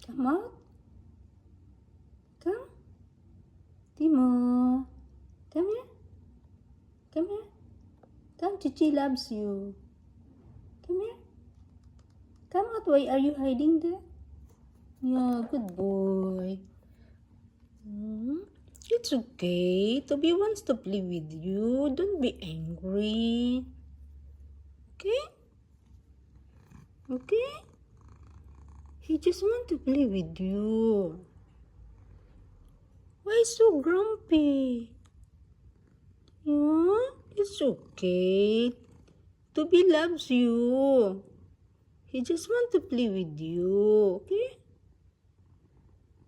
Come out. Come. Teemo. Come here. Come here. Come, Chichi loves you. Come here. Come out. Why are you hiding there? Yeah, good boy. It's okay. Toby wants to play with you. Don't be angry. Okay? Okay? He just wants to play with you. Why so grumpy? Yeah, it's okay. Toby loves you. He just wants to play with you. Okay?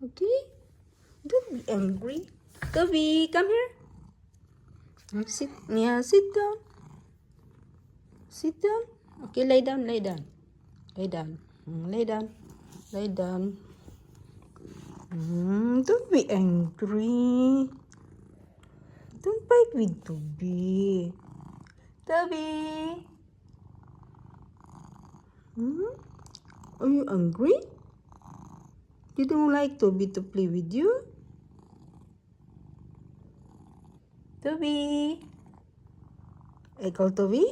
Okay? Don't be angry. Toby, come here. Sit. Yeah, sit down. Sit down. Okay, lay down, lay down. Lay down. Lay down. Lay down. Don't be angry. Don't fight with Toby. Toby. Are you angry? You don't like Toby to play with you? Toby. I call Toby?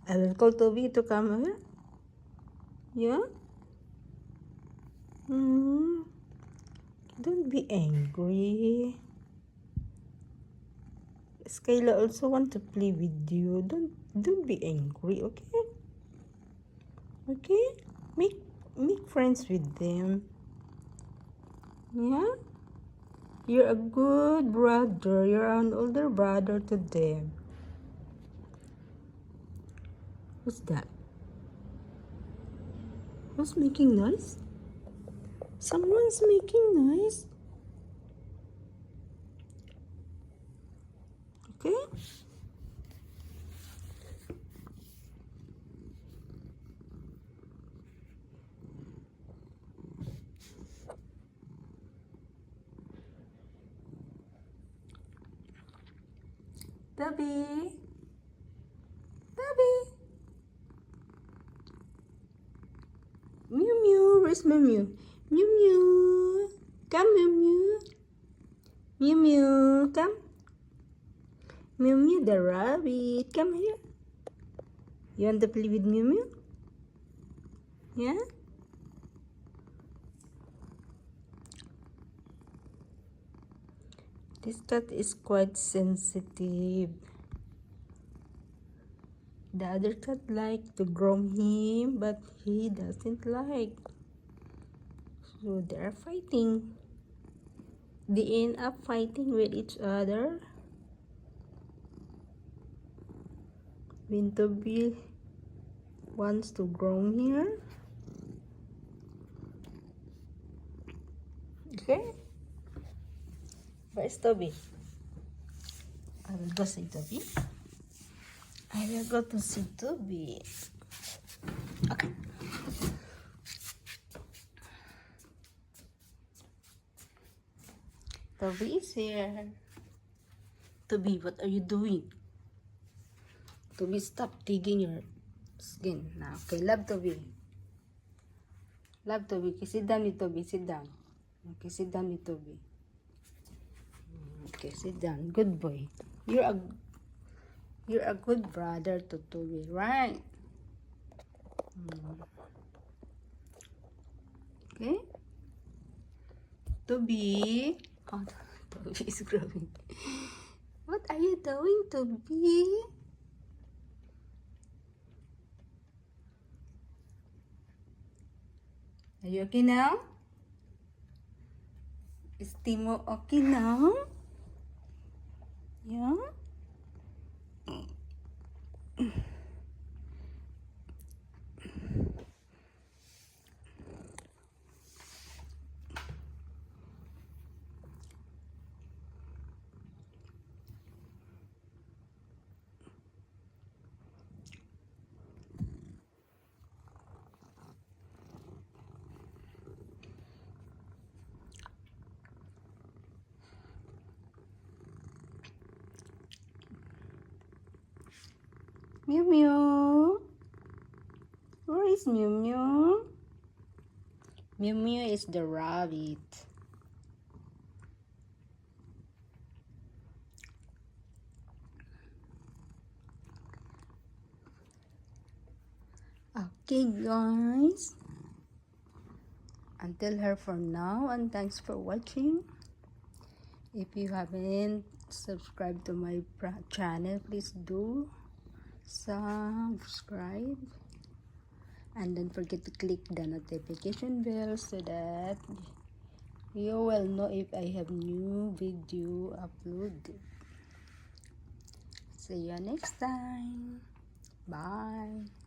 I will call Toby to come here. Yeah? Don't be angry. Skyla also want to play with you. Don't be angry, okay? Okay? Make friends with them. Yeah? You're a good brother. You're an older brother to them. What's that? Who's making noise? Someone's making noise. Okay? Toby. Toby. Mew Mew. Where's Mew Mew? Mew Mew. Come, Mew Mew. Mew Mew. Come. Mew Mew the rabbit. Come here. You want to play with Mew Mew? Yeah? This cat is quite sensitive. The other cat like to groom him, but he doesn't like. So they're fighting. They end up fighting with each other. When Toby wants to groom here. Okay? Where's Toby? I will go see Toby. I will go to see Toby. Okay. Toby is here. Toby, what are you doing? Toby, stop digging your skin. Now, okay, love Toby. Love Toby. Okay, sit down with Toby. Sit down. Okay, sit down with Toby. Okay, sit down. Good boy. You're a good brother to Toby, right? Okay? Toby. Oh, Toby is growing. What are you doing, Toby? Are you okay now? Is Teemo okay now? Yeah? Mew Mew. Where is Mew Mew? Mew Mew is the rabbit. Okay guys, until here for now, and thanks for watching. If you haven't subscribed to my channel, please do subscribe, and don't forget to click the notification bell so that you will know if I have new video uploaded. See you next time. Bye.